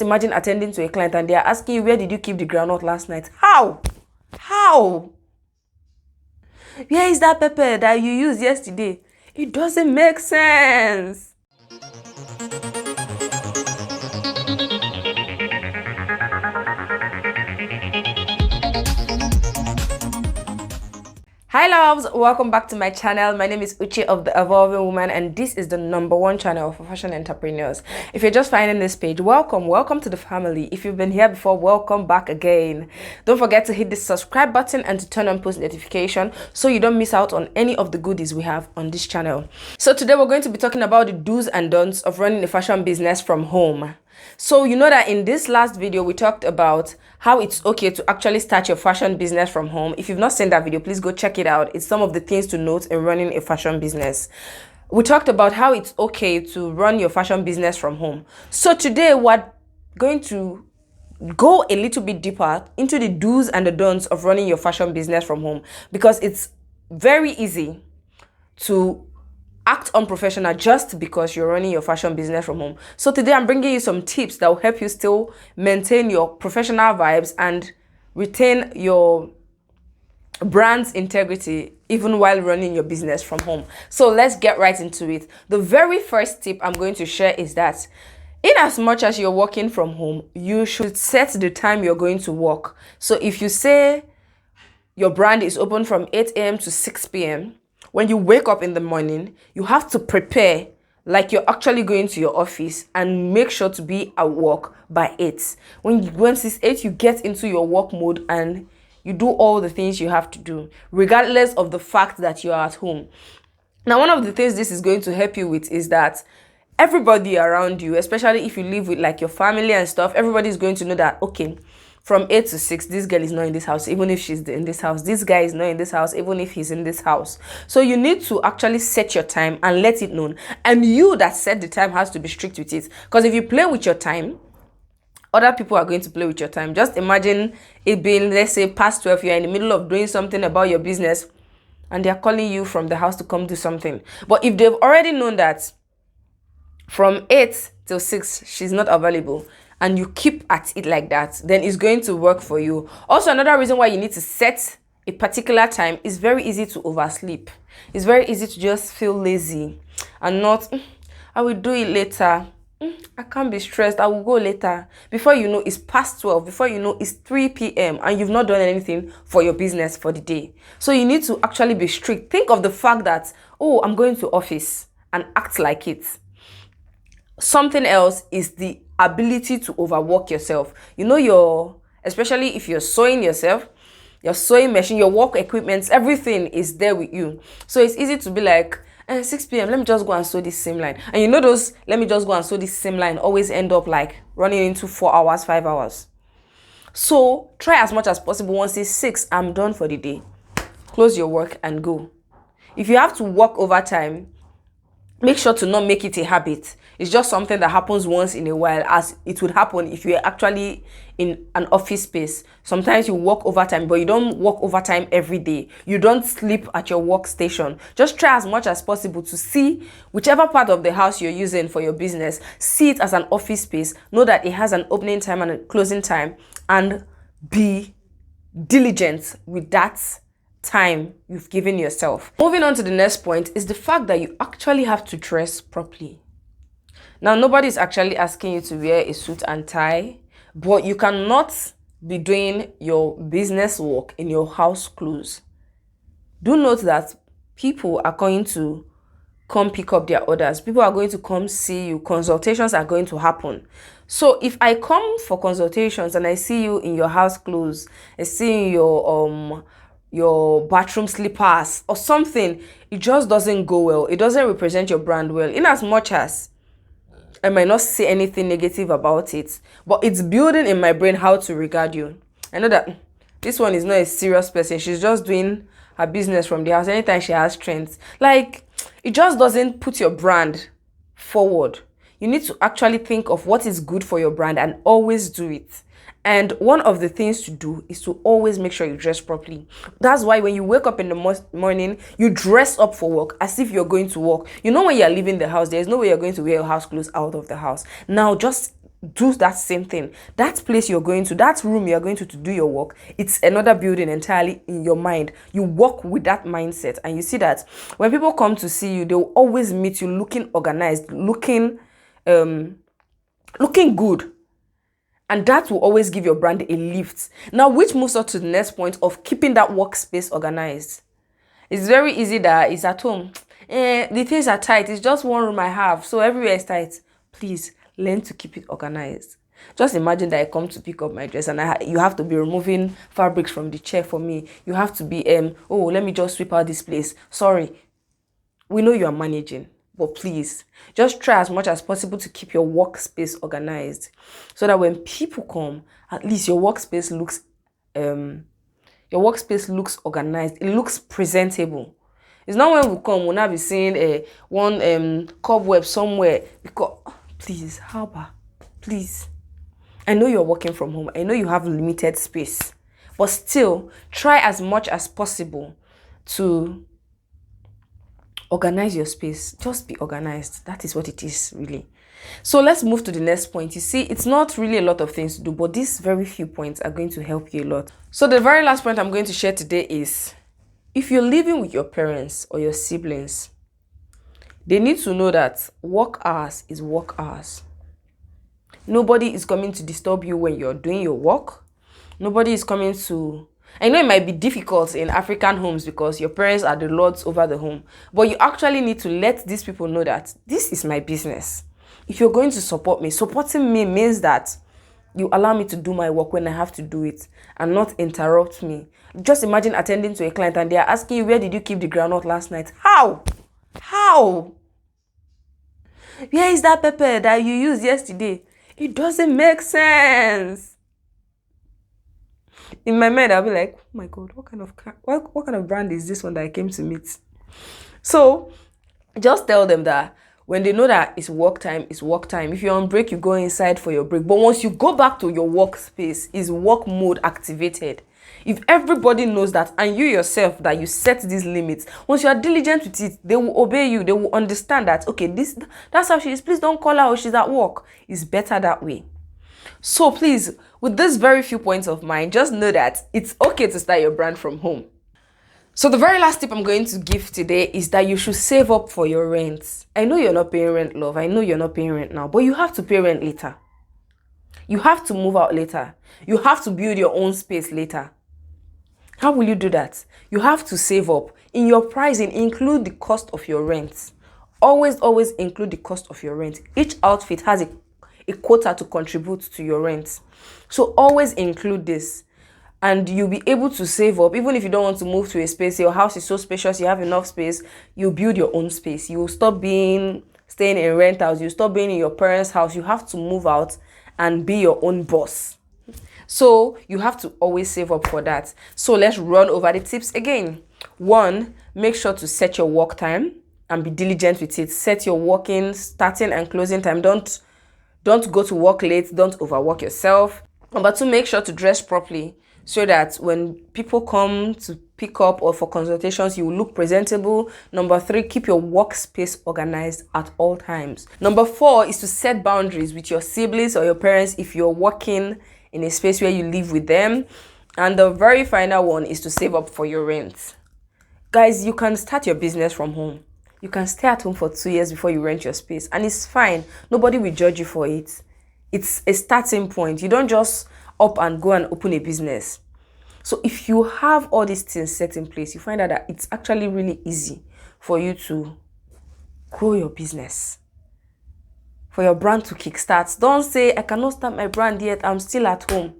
imagine attending to a client and they are asking you, where did you keep the groundnut last night? How? Where is that pepper that you used yesterday? It doesn't make sense. Hi loves, welcome back to my channel. My name is Uche of The Evolving Woman, and this is the #1 channel for fashion entrepreneurs. If you're just finding this page, welcome to the family. If you've been here before, welcome back again. Don't forget to hit the subscribe button and to turn on post notification so you don't miss out on any of the goodies we have on this channel. So today we're going to be talking about the do's and don'ts of running a fashion business from home. So you know that in this last video we talked about how it's okay to actually start your fashion business from home. If you've not seen that video, please go check it out. It's some of the things to note in running a fashion business. We talked about how it's okay to run your fashion business from home. So today we're going to go a little bit deeper into the do's and the don'ts of running your fashion business from home, because it's very easy to act unprofessional just because you're running your fashion business from home. So today I'm bringing you some tips that will help you still maintain your professional vibes and retain your brand's integrity even while running your business from home. So let's get right into it. The very first tip I'm going to share is that in as much as you're working from home, you should set the time you're going to work. So if you say your brand is open from 8 a.m. to 6 p.m., when you wake up in the morning, you have to prepare like you're actually going to your office and make sure to be at work by 8. Once it's 8, you get into your work mode and you do all the things you have to do, regardless of the fact that you're at home. Now, one of the things this is going to help you with is that everybody around you, especially if you live with like your family and stuff, everybody is going to know that, okay, from 8 to 6, this girl is not in this house, even if she's in this house. This guy is not in this house, even if he's in this house. So you need to actually set your time and let it known. And you that set the time has to be strict with it. Because if you play with your time, other people are going to play with your time. Just imagine it being, let's say, past 12, you're in the middle of doing something about your business, and they're calling you from the house to come do something. But if they've already known that from 8 till 6, she's not available, and you keep at it like that, then it's going to work for you. Also, another reason why you need to set a particular time is very easy to oversleep. It's very easy to just feel lazy and not, I will do it later. I can't be stressed. I will go later. Before you know, it's past 12. Before you know, it's 3 p.m. and you've not done anything for your business for the day. So you need to actually be strict. Think of the fact that, oh, I'm going to office, and act like it. Something else is the ability to overwork yourself. You know, especially if you're sewing yourself, your sewing machine, your work equipment, everything is there with you. So it's easy to be like, 6 p.m., let me just go and sew this same line. And you know those, let me just go and sew this same line always end up like running into 4 hours, 5 hours. So try as much as possible. Once it's 6, I'm done for the day. Close your work and go. If you have to work overtime, make sure to not make it a habit. It's just something that happens once in a while, as it would happen if you're actually in an office space. Sometimes you work overtime, but you don't work overtime every day. You don't sleep at your workstation. Just try as much as possible to see whichever part of the house you're using for your business, see it as an office space. Know that it has an opening time and a closing time, and be diligent with that time you've given yourself. Moving on to the next point is the fact that you actually have to dress properly. Now, nobody's actually asking you to wear a suit and tie, but you cannot be doing your business work in your house clothes. Do note that people are going to come pick up their orders. People are going to come see you. Consultations are going to happen. So if I come for consultations and I see you in your house clothes, I see your bathroom slippers or something, it just doesn't go well. It doesn't represent your brand well. In as much as I might not say anything negative about it, but it's building in my brain how to regard you. I know that this one is not a serious person. She's just doing her business from the house. Anytime she has trends, like, it just doesn't put your brand forward. You need to actually think of what is good for your brand and always do it. And one of the things to do is to always make sure you dress properly. That's why when you wake up in the morning, you dress up for work as if you're going to work. You know, when you're leaving the house, there's no way you're going to wear your house clothes out of the house. Now, just do that same thing. That place you're going to, that room you're going to do your work, it's another building entirely in your mind. You walk with that mindset, and you see that when people come to see you, they will always meet you looking organized, looking good. And that will always give your brand a lift. Now, which moves us to the next point of keeping that workspace organized. It's very easy that it's at home. The things are tight. It's just one room I have, so everywhere is tight. Please learn to keep it organized. Just imagine that I come to pick up my dress and you have to be removing fabrics from the chair for me. You have to be, oh, let me just sweep out this place. Sorry. We know you are managing, but please just try as much as possible to keep your workspace organized, so that when people come, at least your workspace looks organized. It looks presentable. It's not when we come, we'll not be seeing one cobweb somewhere. Because please, how about, please. I know you're working from home. I know you have limited space, but still try as much as possible to organize your space. Just be organized. That is what it is, really. So let's move to the next point. You see, it's not really a lot of things to do, but these very few points are going to help you a lot. So the very last point I'm going to share today is, if you're living with your parents or your siblings, they need to know that work hours is work hours. Nobody is coming to disturb you when you're doing your work. Nobody is coming to... I know it might be difficult in African homes because your parents are the lords over the home, but you actually need to let these people know that this is my business. If you're going to support me, supporting me means that you allow me to do my work when I have to do it and not interrupt me. Just imagine attending to a client and they are asking you, where did you keep the groundnut last night? How? Where is that pepper that you used yesterday? It doesn't make sense. In my mind, I'll be like, oh my God, what kind of brand is this one that I came to meet? So just tell them that when they know that it's work time, it's work time. If you're on break, you go inside for your break. But once you go back to your workspace, is work mode activated. If everybody knows that, and you yourself, that you set these limits, once you are diligent with it, they will obey you. They will understand that, okay, that's how she is. Please don't call her or she's at work. It's better that way. So please, with these very few points of mine, just know that it's okay to start your brand from home. So the very last tip I'm going to give today is that you should save up for your rent. I know you're not paying rent, love. I know you're not paying rent now, but you have to pay rent later. You have to move out later. You have to build your own space later. How will you do that? You have to save up. In your pricing, include the cost of your rent. Always include the cost of your rent. Each outfit has a quota to contribute to your rent. So always include this. And you'll be able to save up. Even if you don't want to move to a space, your house is so spacious, you have enough space, you build your own space. You will stop staying in rent house. You stop being in your parents' house. You have to move out and be your own boss. So you have to always save up for that. So let's run over the tips again. 1, make sure to set your work time and be diligent with it. Set your working, starting and closing time. Don't go to work late. Don't overwork yourself. Number 2, make sure to dress properly so that when people come to pick up or for consultations, you will look presentable. Number 3, keep your workspace organized at all times. Number 4 is to set boundaries with your siblings or your parents if you're working in a space where you live with them. And the very final one is to save up for your rent. Guys, you can start your business from home. You can stay at home for 2 years before you rent your space, and it's fine. Nobody will judge you for it. It's a starting point. You don't just up and go and open a business. So if you have all these things set in place, you find out that it's actually really easy for you to grow your business, for your brand to kickstart. Don't say, I cannot start my brand yet, I'm still at home.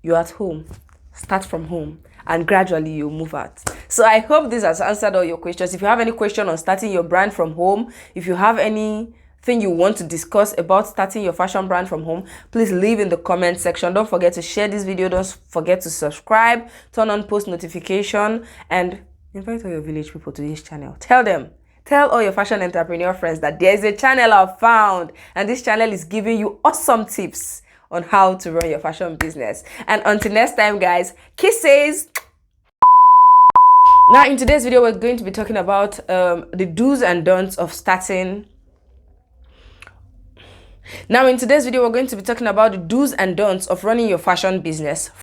You're at home. Start from home and gradually you'll move out. So I hope this has answered all your questions. If you have any question on starting your brand from home, if you have anything you want to discuss about starting your fashion brand from home, please leave in the comment section. Don't forget to share this video. Don't forget to subscribe, turn on post notification, and invite all your village people to this channel. Tell all your fashion entrepreneur friends that there is a channel I've found, and this channel is giving you awesome tips on how to run your fashion business. And until next time, guys, kisses. Now, in today's video, we're going to be talking about the do's and don'ts of starting Now in today's video, we're going to be talking about the do's and don'ts of running your fashion business.